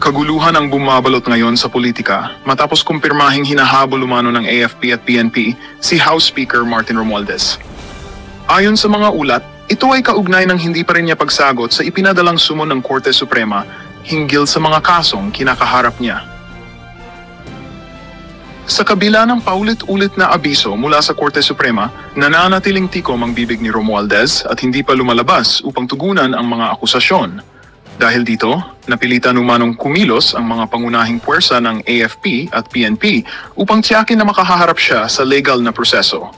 Kaguluhan ang bumabalot ngayon sa politika matapos kumpirmahing hinahabol umano ng AFP at PNP si House Speaker Martin Romualdez. Ayon sa mga ulat, ito ay kaugnay ng hindi pa rin niya pagsagot sa ipinadalang sumon ng Korte Suprema hinggil sa mga kasong kinakaharap niya. Sa kabila ng paulit-ulit na abiso mula sa Korte Suprema, nananatiling tikom ang bibig ni Romualdez at hindi pa lumalabas upang tugunan ang mga akusasyon. Dahil dito, napilitan umanong kumilos ang mga pangunahing puwersa ng AFP at PNP upang tiyakin na makahaharap siya sa legal na proseso.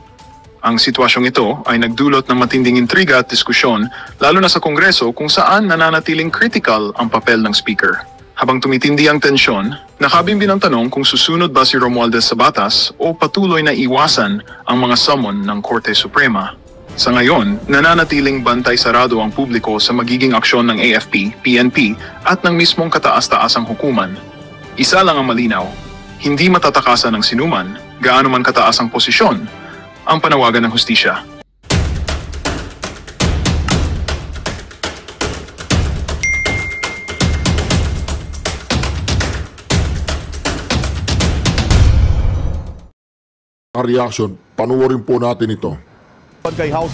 Ang sitwasyong ito ay nagdulot ng matinding intriga at diskusyon lalo na sa Kongreso kung saan nananatiling critical ang papel ng Speaker. Habang tumitindi ang tensyon, nakabimbi ng tanong kung susunod ba si Romualdez sa batas o patuloy na iwasan ang mga summon ng Korte Suprema. Sa ngayon, nananatiling bantay sarado ang publiko sa magiging aksyon ng AFP, PNP at ng mismong kataas-taasang hukuman. Isa lang ang malinaw, hindi matatakasan ng sinuman, gaano man kataas ang posisyon, ang panawagan ng hustisya. Reaction, panuorin po natin ito. Kay House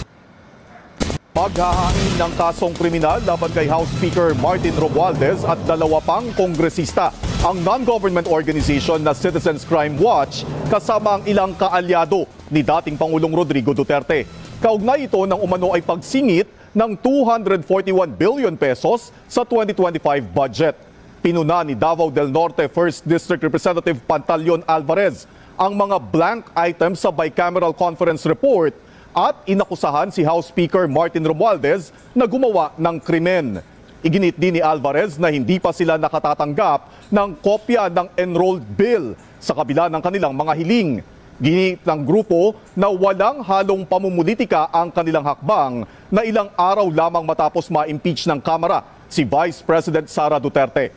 paghahangin ng kasong kriminal laban kay House Speaker Martin Romualdez at dalawa pang kongresista. Ang non-government organization na Citizens Crime Watch kasama ang ilang kaalyado ni dating Pangulong Rodrigo Duterte. Kaugnay ito ng umano ay pagsingit ng 241 billion pesos sa 2025 budget. Pinuna ni Davao del Norte 1st District Representative Pantaleon Alvarez ang mga blank items sa bicameral conference report at inakusahan si House Speaker Martin Romualdez na gumawa ng krimen. Iginit din ni Alvarez na hindi pa sila nakatatanggap ng kopya ng enrolled bill sa kabila ng kanilang mga hiling. Ginit ng grupo na walang halong pamumulitika ang kanilang hakbang na ilang araw lamang matapos ma-impeach ng Kamara si Vice President Sara Duterte.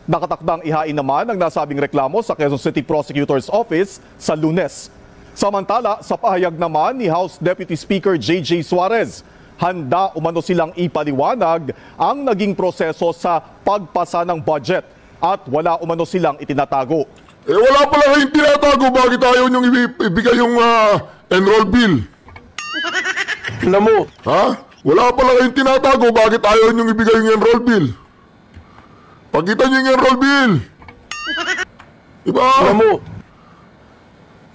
Nakatakdang ihain naman ang nasabing reklamo sa Quezon City Prosecutor's Office sa Lunes. Samantala, sa pahayag naman ni House Deputy Speaker J.J. Suarez, handa umano silang ipaliwanag ang naging proseso sa pagpasa ng budget at wala umano silang itinatago. Wala pala kayong tinatago, bakit ayaw niyong ibigay yung enroll bill? Alam mo, Ha? Wala pala kayong tinatago, bakit ayaw niyong ibigay yung enroll bill? Pagkita niyo yung enroll bill. Diba? alam mo,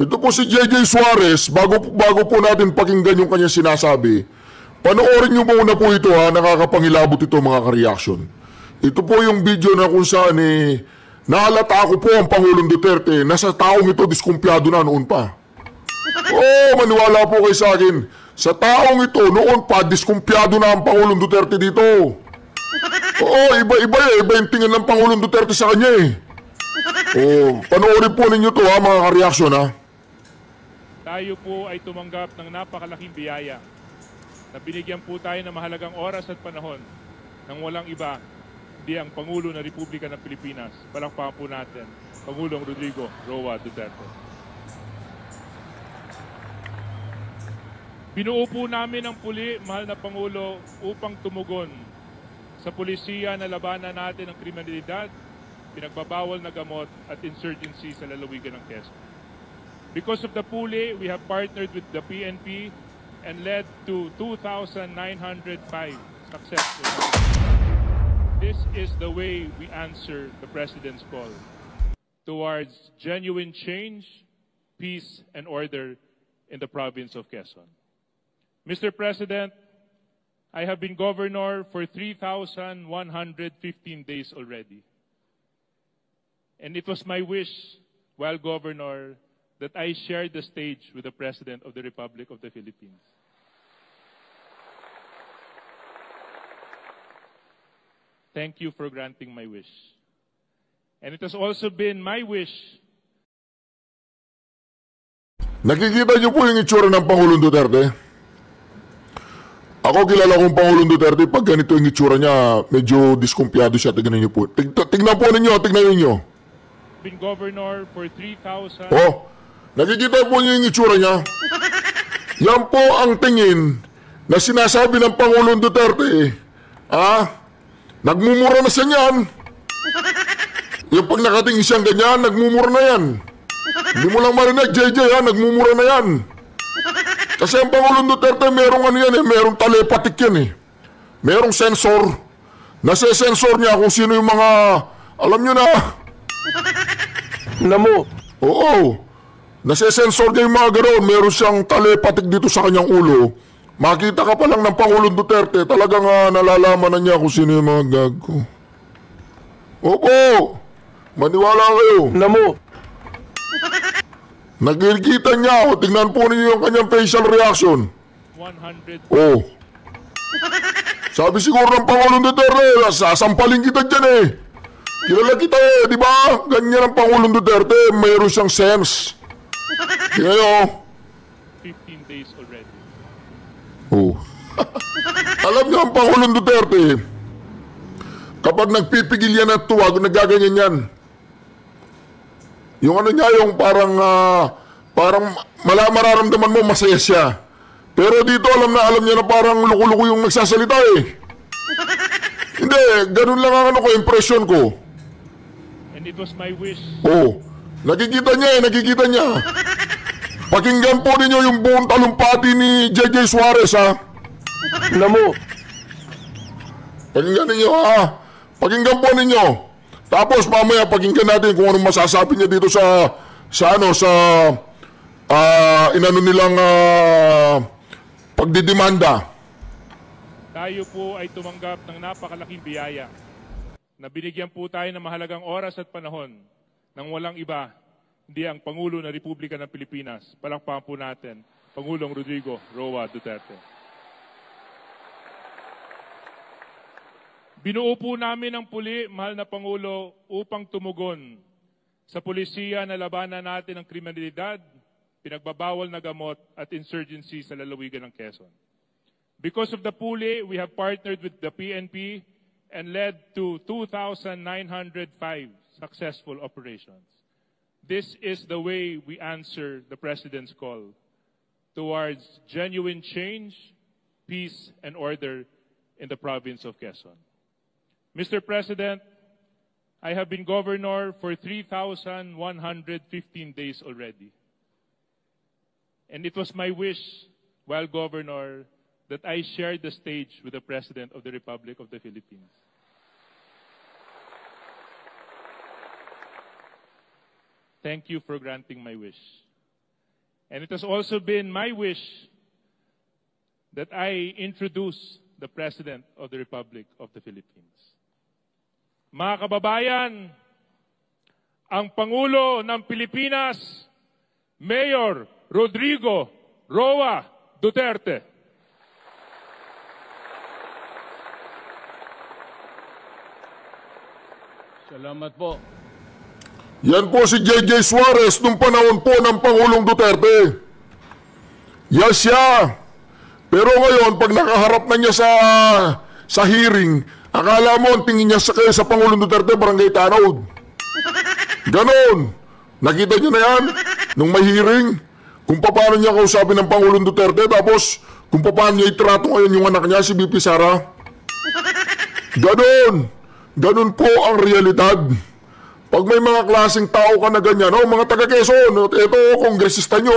Ito po si J.J. Suarez, bago po natin pakinggan yung kanyang sinasabi, panoorin niyo muna po ito ha, nakakapangilabot ito mga ka-reaction. Ito po yung video na kung saan naalata ko po ang Pangulong Duterte na sa taong ito diskumpiyado na noon pa. Maniwala po kayo sa akin, sa taong ito noon pa diskumpiyado na ang Pangulong Duterte dito. Iba yung tingin ng Pangulong Duterte sa kanya panoorin po ninyo to ha mga ka-reaction ha. Tayo po ay tumanggap ng napakalaking biyaya na binigyan po tayo ng mahalagang oras at panahon ng walang iba, di ang Pangulo ng Republika ng Pilipinas. Palakpakan po natin, Pangulong Rodrigo Roa Duterte. Binuo po namin ang puli, mahal na Pangulo, upang tumugon sa pulisiya na labanan natin ang kriminalidad, pinagbabawal na gamot at insurgency sa lalawigan ng Quezon. Because of the PULI, we have partnered with the PNP and led to 2,905 successful. This is the way we answer the President's call towards genuine change, peace, and order in the province of Quezon. Mr. President, I have been governor for 3,115 days already. And it was my wish, while governor, that I shared the stage with the President of the Republic of the Philippines. Thank you for granting my wish. And it has also been my wish. Nakikita niyo po yung itsura ng Pangulong Duterte? Ako kilala kong Pangulong Duterte, pag ganito yung itsura niya, medyo diskumpiyado siya. Tignan niyo po. Tignan po ninyo, tignan ninyo. Been governor for 3,000. Nakikita po niyo yung itsura niya? Yan po ang tingin na sinasabi ng Pangulong Duterte. Nagmumura na siya niyan. Yung pag nakatingin siyang ganyan, nagmumura na yan. Hindi mo lang marinig, JJ ha, nagmumura na yan. Kasi ang Pangulong Duterte, merong ano yan eh, merong telepathic yan eh. Merong sensor. Nase-sensor niya kung sino yung mga, alam nyo na. Namo. Oo. Nase-sensor niya yung mga gano'n. Meron siyang telepathic dito sa kanyang ulo. Makita ka pa lang ng Pangulong Duterte, talagang nalalaman na niya kung sino yung mga gago. Opo. Maniwala kayo. Namo. Nakikita niya ako. Tingnan po niyo yung kanyang facial reaction. 100. Oh. Sabi siguro ng Pangulong Duterte, sasampalin kita dyan eh. Kilala kita eh, di ba? Ganyan ang Pangulong Duterte, mayroon siyang sense. Tingnan nyo. 15 days already. Oh. Alam niyo ang Pangulong Duterte, kapag nagpipigil yan at tuwag, nagaganyan yan. Yung ano niya, yung parang mararamdaman mo masaya siya. Pero dito alam niya na parang luko-luko yung nagsasalita eh. Hindi, ganun lang ang ano ko, impression ko. And it was my wish. Oh, nakikita niya. Pakinggan po ninyo yung buong talumpati ni JJ Suarez ha. Namo. Pakinggan ninyo ha. Pakinggan po ninyo. Tapos mamaya pakinggan natin kung anong masasabi niya dito sa inano nilang pagdidemanda. Tayo po ay tumanggap ng napakalaking biyaya na binigyan po tayo ng mahalagang oras at panahon ng walang iba, hindi ang Pangulo ng Republika ng Pilipinas. Palakpakan po natin, Pangulong Rodrigo Roa Duterte. Binuo po namin ang puli, mahal na Pangulo, upang tumugon sa pulisiya na labanan natin ang kriminalidad, pinagbabawal na gamot at insurgency sa lalawigan ng Quezon. Because of the puli, we have partnered with the PNP and led to 2,905 successful operations. This is the way we answer the President's call towards genuine change, peace, and order in the province of Quezon. Mr. President, I have been governor for 3,115 days already. And it was my wish, while governor, that I shared the stage with the President of the Republic of the Philippines. Thank you for granting my wish. And it has also been my wish that I introduce the President of the Republic of the Philippines. Mga kababayan, ang Pangulo ng Pilipinas, Mayor Rodrigo Roa Duterte. Salamat po. Yan po si JJ Suarez nung panahon po ng Pangulong Duterte. Yan siya. Pero ngayon, pag nakaharap na niya sa hearing, akala mo ang tingin niya sa Pangulong Duterte, barangay Tanod. Ganon. Nakita niyo na yan nung may hearing. Kung paano niya kausapin ng Pangulong Duterte, tapos kung paano niya itrato ngayon yung anak niya, si VP Sara. Ganon. Ganon po ang realidad. Pag may mga klaseng tao ka na ganyan, mga taga-Quezon, ito, kongresista nyo,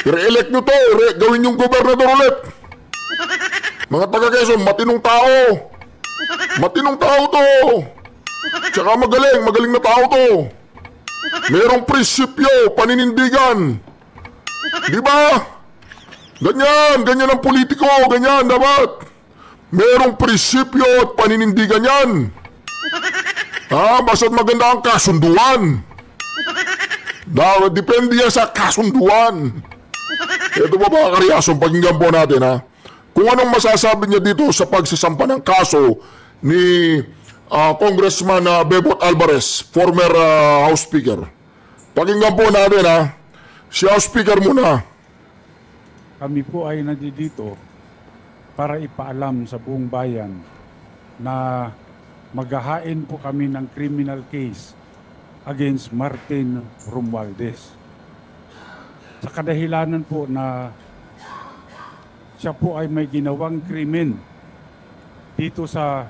i-re-elect nyo to, gawin yung gobernador ulit. Mga taga-Quezon, matinong tao. Matinong tao to. Tsaka magaling na tao to. Merong prinsipyo, paninindigan. Di ba? Ganyan ang politiko, ganyan dapat. Merong prinsipyo at paninindigan yan. Basta't maganda ang kasunduan. Depende yan sa kasunduan. Ito ba mga karyason, pakinggan po natin ha. Kung anong masasabi niya dito sa pagsasampa ng kaso ni Congressman Bebot Alvarez, former House Speaker. Pakinggan po natin ha. Si House Speaker muna. Kami po ay nandito para ipaalam sa buong bayan na maghahain po kami ng criminal case against Martin Romualdez. Sa kadahilanan po na siya po ay may ginawang krimen dito sa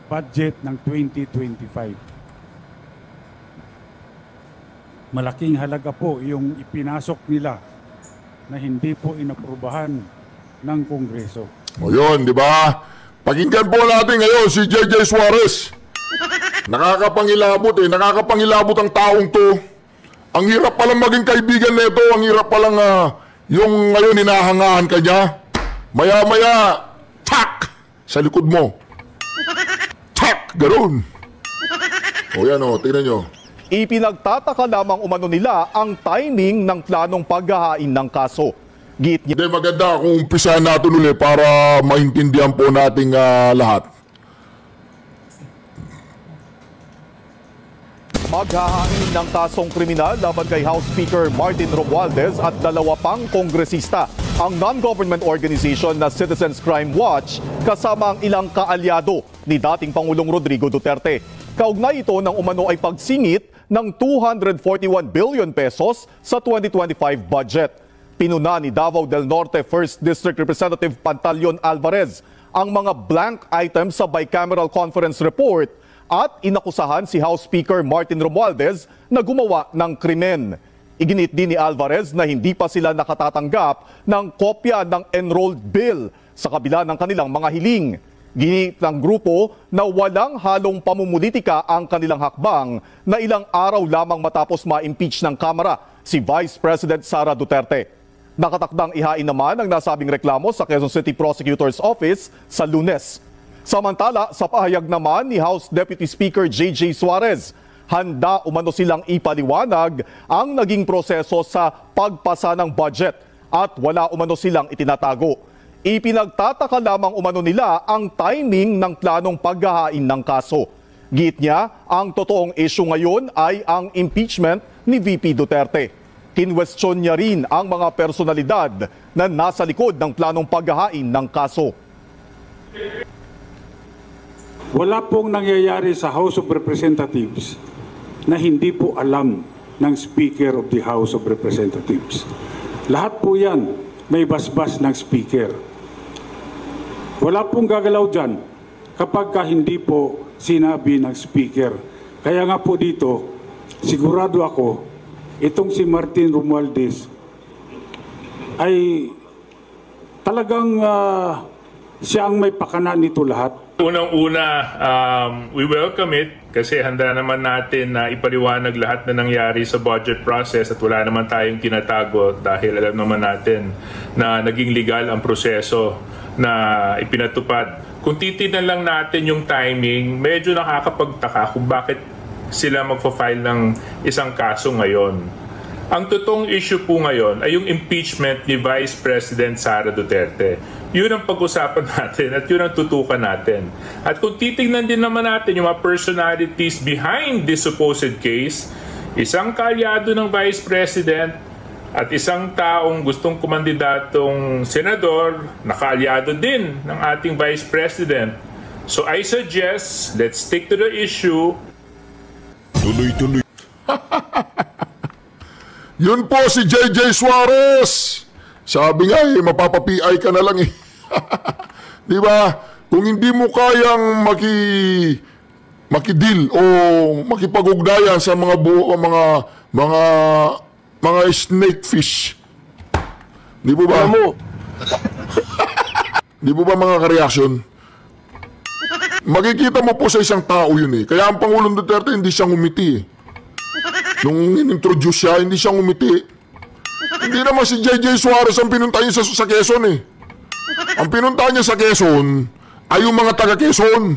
budget ng 2025. malaking halaga po yung ipinasok nila na hindi po inaprubahan ng Kongreso. O yun, di ba? Pakinggan po natin ngayon si JJ Suarez. Nakakapangilabot nakakapangilabot ang taong to. Ang hirap palang maging kaibigan nito, ang hirap palang yung ngayon hinahangaan ka niya. Maya-maya, tak! Sa likod mo. Tak! Ganoon. O yan o, tingnan nyo. Ipinagtataka lamang umano nila ang timing ng planong paghahain ng kaso. Git niya, Hindi, maganda kung umpisahan natin ulit para maintindihan po nating lahat. maghahain ng kasong kriminal laban kay House Speaker Martin Romualdez at 2 pang kongresista. Ang non-government organization na Citizens Crime Watch kasama ang ilang kaalyado ni dating Pangulong Rodrigo Duterte. Kaugnay ito ng umano ay pagsingit ng 241 billion pesos sa 2025 budget. Pinuna ni Davao del Norte 1st District Representative Pantaleon Alvarez ang mga blank items sa bicameral conference report at inakusahan si House Speaker Martin Romualdez na gumawa ng krimen. Iginit din ni Alvarez na hindi pa sila nakatatanggap ng kopya ng enrolled bill sa kabila ng kanilang mga hiling. Ginit ng grupo na walang halong pamumulitika ang kanilang hakbang na ilang araw lamang matapos ma-impeach ng Kamara si Vice President Sara Duterte. Nakatakdang ihain naman ang nasabing reklamo sa Quezon City Prosecutor's Office sa Lunes. Samantala, sa pahayag naman ni House Deputy Speaker JJ Suarez, handa umano silang ipaliwanag ang naging proseso sa pagpasa ng budget at wala umano silang itinatago. Ipinagtataka lamang umano nila ang timing ng planong paghahain ng kaso. Git niya, ang totoong issue ngayon ay ang impeachment ni VP Duterte. Kinwestiyon niya rin ang mga personalidad na nasa likod ng planong paghahain ng kaso. Wala pong nangyayari sa House of Representatives na hindi po alam ng Speaker of the House of Representatives. Lahat po yan may basbas ng Speaker. Wala pong gagalaw dyan kapag hindi po sinabi ng Speaker. Kaya nga po dito, sigurado ako, itong si Martin Romualdez ay talagang siya ang may pakana nito lahat. Unang-una, we welcome it kasi handa naman natin na ipaliwanag lahat na nangyari sa budget process at wala naman tayong tinatago dahil alam naman natin na naging legal ang proseso na ipinatupad. Kung titignan lang natin yung timing, medyo nakakapagtaka kung bakit sila magfa-file ng isang kaso ngayon. Ang totoong issue po ngayon ay yung impeachment ni Vice President Sara Duterte. Yun ang pag-usapan natin at yun ang tutukan natin. At kung titignan din naman natin yung mga personalities behind this supposed case, isang kaalyado ng Vice President at isang taong gustong kumandidatong senador na kaalyado din ng ating Vice President. So I suggest, let's stick to the issue. Tuloy-tuloy. Yun po si JJ Suarez. Sabi nga mapapa-PI ka na lang eh. Di ba? Kung hindi mo kayang makidil o makipag-ugnayan sa mga snake fish. Di po ba? Di po ba mga ka-reaction? Makikita mo po sa isang tao yun eh. Kaya ang Pangulong Duterte hindi siya ngumiti eh. Nung in-introduce siya, hindi siya ngumiti. Hindi naman si JJ Suarez ang pinuntahan niya sa Quezon eh. Ang pinuntahan niya sa Quezon ay yung mga taga-Quezon.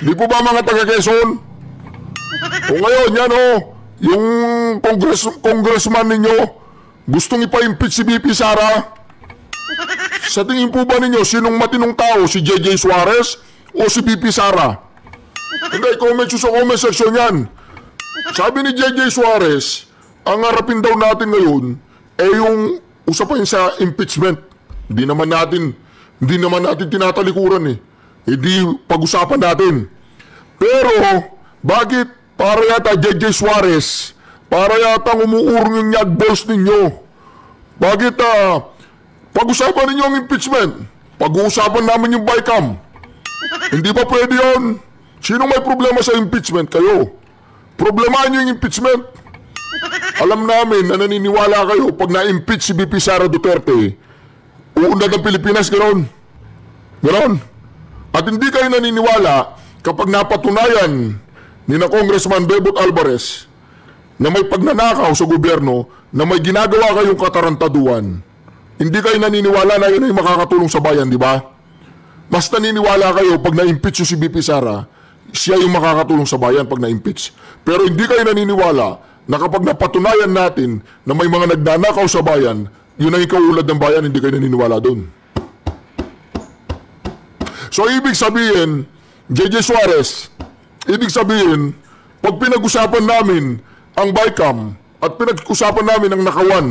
Di po ba mga taga-Quezon? O ngayon, yan o, yung congressman ninyo, gustong ipa-impeach si VP Sara. Sa tingin po ba ninyo, sinong matinong tao, si JJ Suarez o si VP Sara? Hindi, comment nyo sa comment section yan. Sabi ni JJ Suarez, ang harapin daw natin ngayon ay yung usapan sa impeachment. Hindi naman natin tinatalikuran eh. Hindi pag-usapan natin. Pero, bakit para yata JJ Suarez, para yata umuurong yung nyag balls ninyo? Bakit pag-usapan ninyo ang impeachment? Pag-uusapan namin yung BICAM. Hindi ba pwede yun? Sino may problema sa impeachment? Kayo. Problemahan nyo yung impeachment. Alam namin na naniniwala kayo pag na-impeach si BP Sara Duterte, uunlad ang Pilipinas, ganoon. Ganoon. At hindi kayo naniniwala kapag napatunayan ni na Congressman Bebot Alvarez na may pagnanakaw sa gobyerno, na may ginagawa kayong katarantaduan. Hindi kayo naniniwala na yun ay makakatulong sa bayan, di ba? Mas naniniwala kayo pag na-impeach si BP Sara, siya yung makakatulong sa bayan pag na-impeach. Pero hindi kayo naniniwala na kapag napatunayan natin na may mga nagnanakaw sa bayan, yun ay kaulad ng bayan, hindi kayo naniniwala doon. So ibig sabihin, JJ Suarez, ibig sabihin, pag pinag-usapan namin ang BICAM at pinag-usapan namin ang nakawan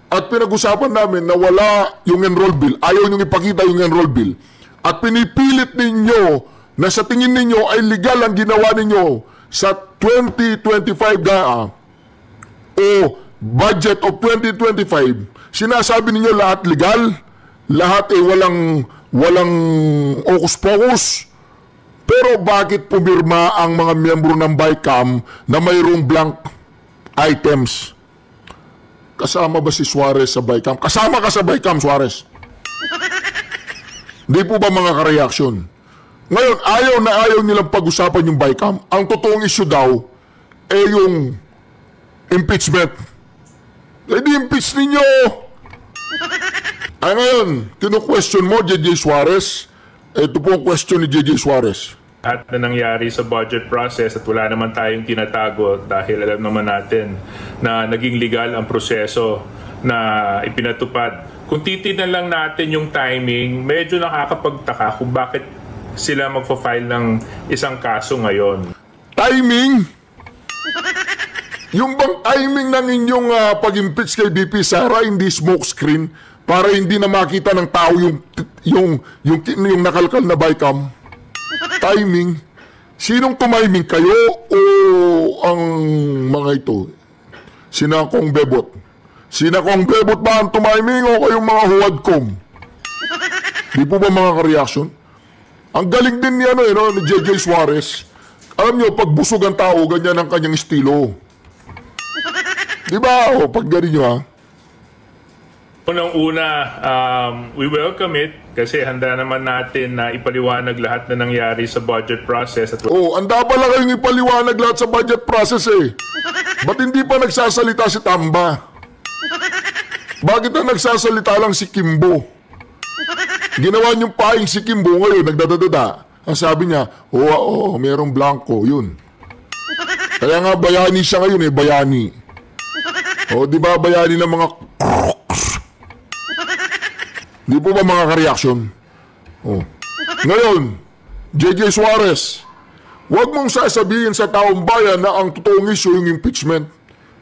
at pinag-usapan namin na wala yung enroll bill, ayaw nyo ipakita yung enroll bill, at pinipilit ninyo na sa tingin ninyo ay legal ang ginawa ninyo sa 2025 o budget of 2025, sinasabi ninyo lahat legal, lahat ay walang okus-pokus. Pero bakit pumirma ang mga miyembro ng BICAM na mayroong blank items? Kasama ba si Suarez sa BICAM? Kasama ka sa BICAM, Suarez. Di po ba mga ka-reaction? Ngayon, ayaw nilang pag-usapan yung BICAM. Ang totoong issue daw ay yung impeachment. Eh di impeach ninyo! Ay ngayon, kinu-question mo, JJ Suarez. Ito po ang question ni JJ Suarez. At na nangyari sa budget process at wala naman tayong tinatago dahil alam naman natin na naging legal ang proseso na ipinatupad. Kung titignan lang natin yung timing, medyo nakakapagtaka kung bakit sila magpa-file ng isang kaso ngayon. Timing? Yung bang timing ng inyong pag-impeach kay BP Sara, hindi smoke screen para hindi na makita ng tao yung nakalkal na BICAM? Timing? Sinong tumiming, kayo o ang mga ito? Sina Kong Bebot? Sina Kong Bebot ba ang tumiming o kayong mga huwadkom? Di po ba mga ka-reaction? Ang galing din ni JJ Suarez. Alam nyo, pag busog ang tao, ganyan ang kanyang estilo. Di ba? O, pag ganyan nyo, ha? Unang-una, we welcome it kasi handa naman natin na ipaliwanag lahat na nangyari sa budget process. Handa pala kayong ipaliwanag lahat sa budget process eh. Ba't hindi pa nagsasalita si Tamba? Bakit na nagsasalita lang si Kimbo? Ginawa niyong paing si Kimbo ngayon, nagdadadada. Ang sabi niya, mayroong blanco, yun. Kaya nga bayani siya ngayon bayani. Di ba bayani ng mga Di po ba mga ka-reaction? Ngayon, JJ Suarez, huwag mong sasabihin sa taong bayan na ang totoong issue yung impeachment.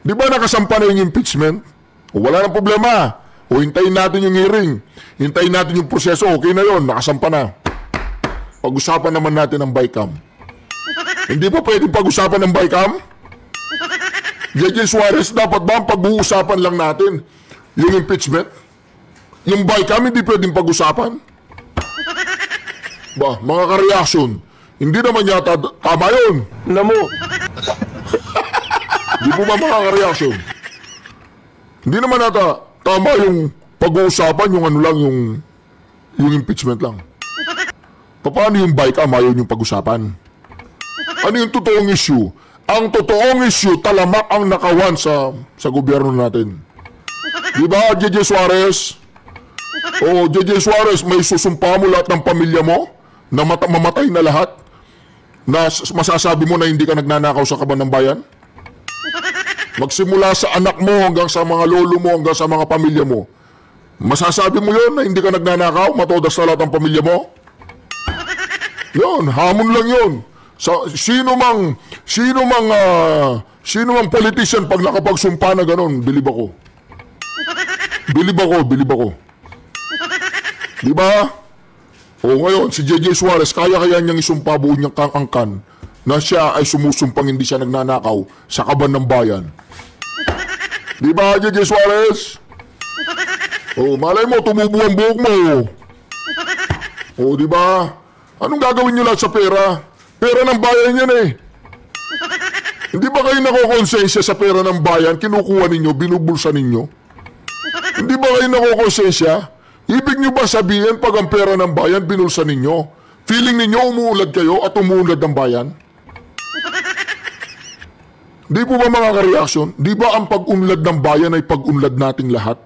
Di ba nakasampa na yung impeachment? Wala nang problema. Hintayin natin yung hearing. Hintayin natin yung proseso. Okay na yon, nakasampa na. Pag-usapan naman natin ang BICAM. Hindi pa pwedeng pag-usapan ng BICAM? JJ Suarez, dapat ba ang pag-uusapan lang natin yung impeachment? Yung BICAM hindi pwedeng pag-usapan? Ba, mga ka-reaction, hindi naman yata tama yun. Namo. Hindi po ba mga ka-reaction? Hindi naman yata tama yung pag-uusapan, yung yung impeachment lang. Paano yung BICAM ayaw yung pag-usapan? Ano yung totoong issue? Ang totoong issue, talamak ang nakawan sa gobyerno natin. Di ba, JJ Suarez? JJ Suarez, may susumpa mo lahat ng pamilya mo na mamatay na lahat? Na masasabi mo na hindi ka nagnanakaw sa kaban ng bayan? Magsimula sa anak mo hanggang sa mga lolo mo hanggang sa mga pamilya mo. Masasabi mo yon na hindi ka nagnanakaw, matodas na lahat ng pamilya mo? Yun, hamon lang yun. Sino mang politician pag nakapagsumpa na ganun, bilib ako. Bilib ako. Di ba? Ngayon, si JJ Suarez, kaya niyang isumpa buo niyang angkan na siya ay sumusumpang hindi siya nagnanakaw sa kaban ng bayan. Di ba, JJ Suarez? Malay mo, tumubo ang buhok mo. Di ba? Anong gagawin niyo lahat sa pera? Pera ng bayan yan eh. Hindi ba kayo nakokonsensya sa pera ng bayan, kinukuha ninyo, binubulsa ninyo? Hindi ba kayo nakokonsensya? Ibig nyo ba sabihin pag ang pera ng bayan, binulsa ninyo? Feeling ninyo umuulad kayo at umuulad ng bayan? Di po ba mga ka-reaction? Di ba ang pag-unlad ng bayan ay pag-unlad nating lahat?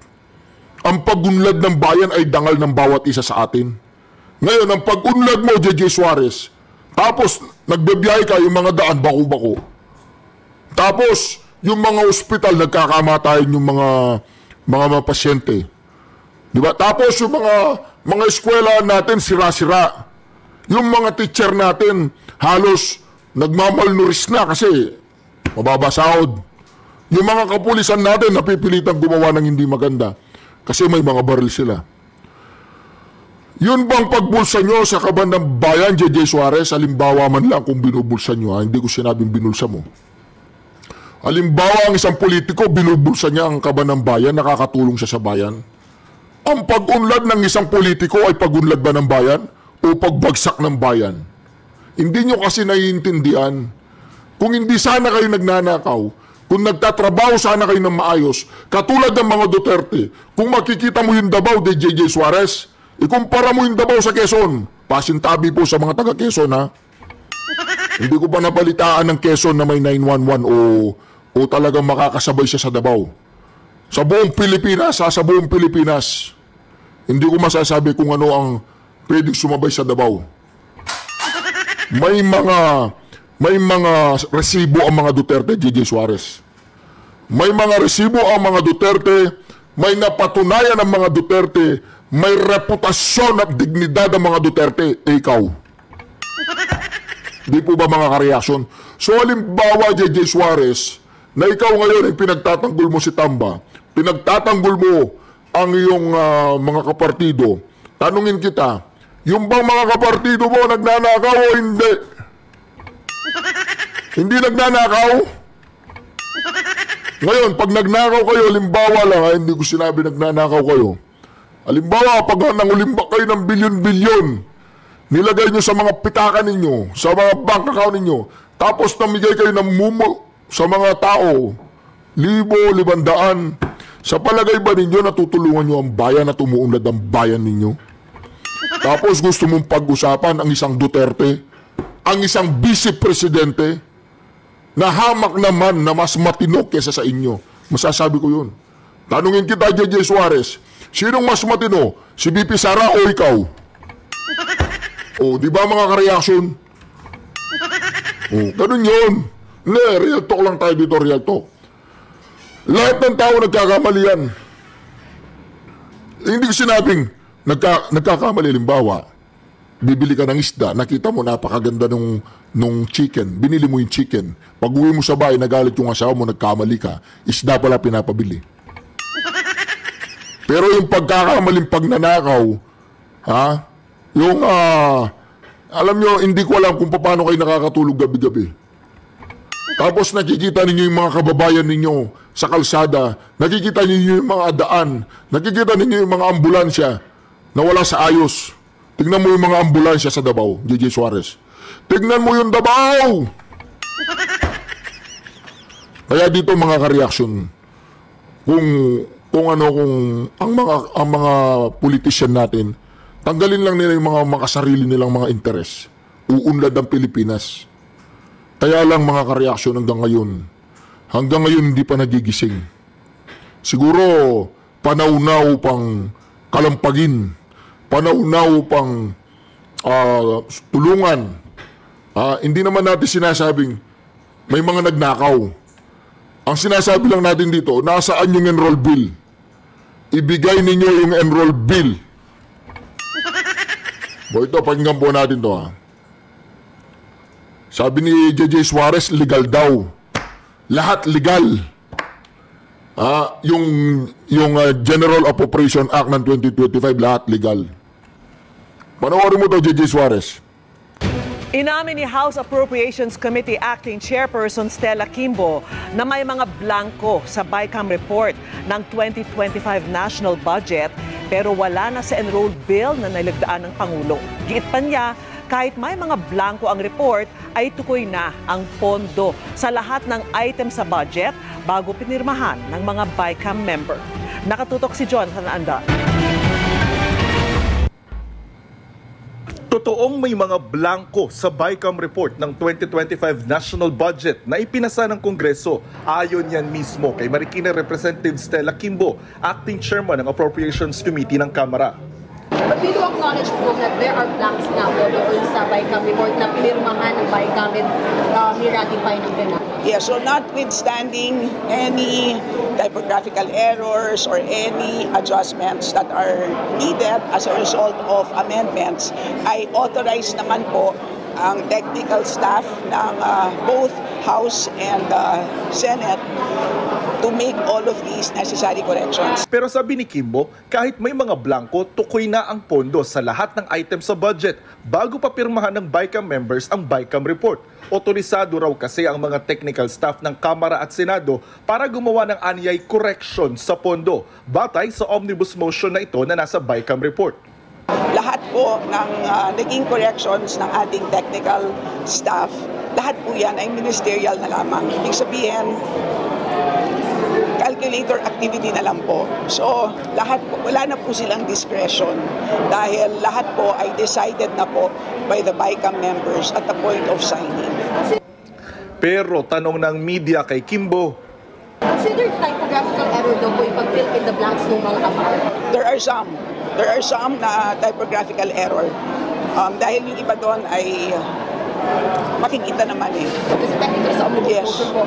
Ang pag-unlad ng bayan ay dangal ng bawat isa sa atin. Ngayon, ang pag-unlad mo, JJ Suarez, tapos nagbebiyahe ka yung mga daan, bako-bako. Tapos, yung mga ospital, nagkakamatayan yung mga pasyente. Di ba? Tapos, yung mga eskwela natin, sira-sira. Yung mga teacher natin, halos nagmamalnuris na kasi mababa sahod. Yung mga kapulisan natin, napipilitang gumawa ng hindi maganda kasi may mga baril sila. Yun bang pagbulsa nyo sa kaban ng bayan, JJ Suarez? Halimbawa man lang kung binubulsa nyo, ha? Hindi ko sinabing binulsa mo. Halimbawa, ang isang politiko, binubulsa niya ang kaban ng bayan, nakakatulong siya sa bayan. Ang pag-unlad ng isang politiko ay pag-unlad ba ng bayan o pagbagsak ng bayan? Hindi nyo kasi naiintindihan. Kung hindi sana kayo nagnanakaw, kung nagtatrabaho sana kayo ng maayos, katulad ng mga Duterte, kung makikita mo yung Davao de JJ Suarez, ikumpara mo yung Davao sa Quezon, pasintabi po sa mga taga Quezon, ha? Hindi ko pa napalitaan ng Quezon na may 911 o talagang makakasabay siya sa Davao. Sa buong Pilipinas, sa buong Pilipinas, hindi ko masasabi kung ano ang pwedeng sumabay sa Davao. May mga resibo ang mga Duterte, JJ Suarez. May mga resibo ang mga Duterte, may napatunayan ang mga Duterte, may reputasyon at dignidad ang mga Duterte, ikaw. Di po ba mga kareaksyon? So halimbawa, JJ Suarez, na ikaw ngayon ay pinagtatanggol mo si Tamba, pinagtatanggol mo ang iyong mga kapartido, tanungin kita, yung bang mga kapartido mo nagnanakaw o hindi? Hindi nagnanakaw? Ngayon, pag nagnakaw kayo, halimbawa lang, hindi ko sinabi nagnanakaw kayo. Halimbawa, pag nangulimba kayo ng bilyon-bilyon, nilagay nyo sa mga pitakan ninyo, sa mga bank account ninyo, tapos namigay kayo ng mumo sa mga tao, 1,000, 500, sa palagay ba ninyo natutulungan nyo ang bayan at umuunlad ang bayan ninyo? Tapos gusto mong pag-usapan ang isang Duterte, ang isang vice-presidente, na hamak naman na mas matino kesa sa inyo. Masasabi ko yun. Tanungin kita, JJ Suarez, sinong mas matino? Si BP Sara o ikaw? O, di ba mga kareaksyon? O, ganun yun. Hindi, real talk lang tayo dito, real talk. Lahat ng tao nagkakamali yan. Hindi ko sinabing nagkakamali. Halimbawa, bibili ka ng isda, nakita mo napakaganda nung chicken, binili mo yung chicken. Pag uwi mo sa bahay, nagalit yung asawa mo, nagkamali ka, isda pala pinapabili. Pero yung pagkakamaling pagnanakaw, ha? Yung, alam nyo, hindi ko alam kung paano kayo nakakatulog gabi-gabi. Tapos nakikita ninyo yung mga kababayan ninyo sa kalsada, nakikita ninyo yung mga daan, nakikita ninyo yung mga ambulansya na wala sa ayos. Tignan mo yung mga ambulansya sa Davao, JJ Suarez. Tignan mo yung Davao! Kaya dito mga kareaksyon, kung ang mga politician natin, tanggalin lang nila yung mga makasarili nilang mga interes. Uunlad ang Pilipinas. Kaya lang mga kareaksyon hanggang ngayon hindi pa nagigising. Siguro panaunaw pang kalampagin, panaunaw pang tulungan. Hindi naman natin sinasabing may mga nagnakaw. Ang sinasabi lang natin dito, nasaan yung enroll bill? Ibigay ninyo yung enroll bill. Ito, pakinggan po natin to, ha. Sabi ni JJ Suarez, legal daw. Lahat legal. Yung General Appropriation Act ng 2025, lahat legal. Panoorin mo to, JJ Suarez. Inamin ni House Appropriations Committee Acting Chairperson Stella Kimbo na may mga blanco sa BICAM report ng 2025 national budget pero wala na sa enrolled bill na nilagdaan ng Pangulo. Giit pa niya, Kahit may mga blanco ang report, ay tukoy na ang pondo sa lahat ng item sa budget bago pinirmahan ng mga BICAM member. Nakatutok si Jonathan Anda. Totoong may mga blanco sa BICAM report ng 2025 national budget na ipinasa ng Kongreso. Ayon yan mismo kay Marikina Representative Stella Kimbo, acting chairman ng Appropriations Committee ng Kamara. But we do acknowledge po that there are blanks na po doon sa BICAM report na pinirmahan ng BICAM and ni-ratify ng Senado. Yeah, so notwithstanding any typographical errors or any adjustments that are needed as a result of amendments, ay authorize naman po ang technical staff ng both House and Senate to make all of these necessary corrections. Pero sabi ni Kimbo, kahit may mga blanco, tukoy na ang pondo sa lahat ng items sa budget bago pa pirmahan ng BICAM members ang BICAM report. Otorisado raw kasi ang mga technical staff ng Kamara at Senado para gumawa ng anyay correction sa pondo, batay sa omnibus motion na ito na nasa BICAM report. Lahat po ng naging corrections ng ating technical staff, lahat po yan ay ministerial na lamang. Ibig sabihin, calculator activity na lang po. So, lahat po, wala na po silang discretion dahil lahat po ay decided na po by the BICAM members at the point of signing. Pero tanong ng media kay Kimbo, Considered typographical error daw po yung pag-fill in the blanks ng mga amount. There are some na typographical error. Dahil yung iba doon ay makikita naman eh. Kasi technically sa omnibus motion po,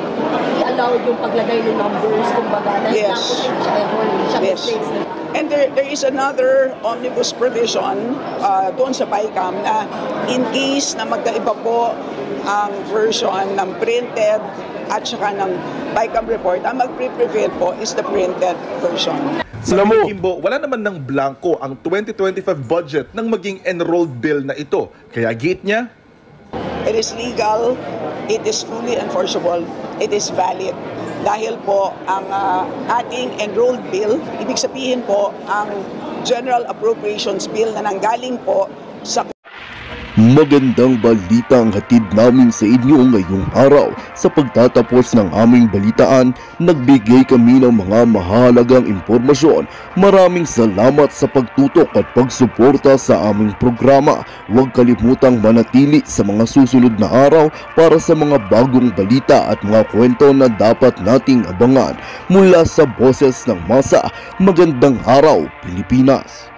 i-allowed yung paglagay ng numbers, kumbaga, dahil lang po siya error, siya mistakes. And there is another omnibus provision doon sa BICAM na in case na magkaiba po ang version ng printed at saka ng BICAM report, ang mag-prevail po is the printed version. Sa Kimbo, wala naman ng blanco ang 2025 budget ng maging enrolled bill na ito. Kaya gate niya, it is legal, it is fully enforceable, it is valid. Dahil po ang ating enrolled bill, ibig sabihin po ang General Appropriations Bill na nanggaling po sa Magandang balita ang hatid namin sa inyo ngayong araw. Sa pagtatapos ng aming balitaan, nagbigay kami ng mga mahalagang impormasyon. Maraming salamat sa pagtutok at pagsuporta sa aming programa. Huwag kalimutang manatili sa mga susunod na araw para sa mga bagong balita at mga kwento na dapat nating abangan. Mula sa Boses ng Masa, magandang araw, Pilipinas!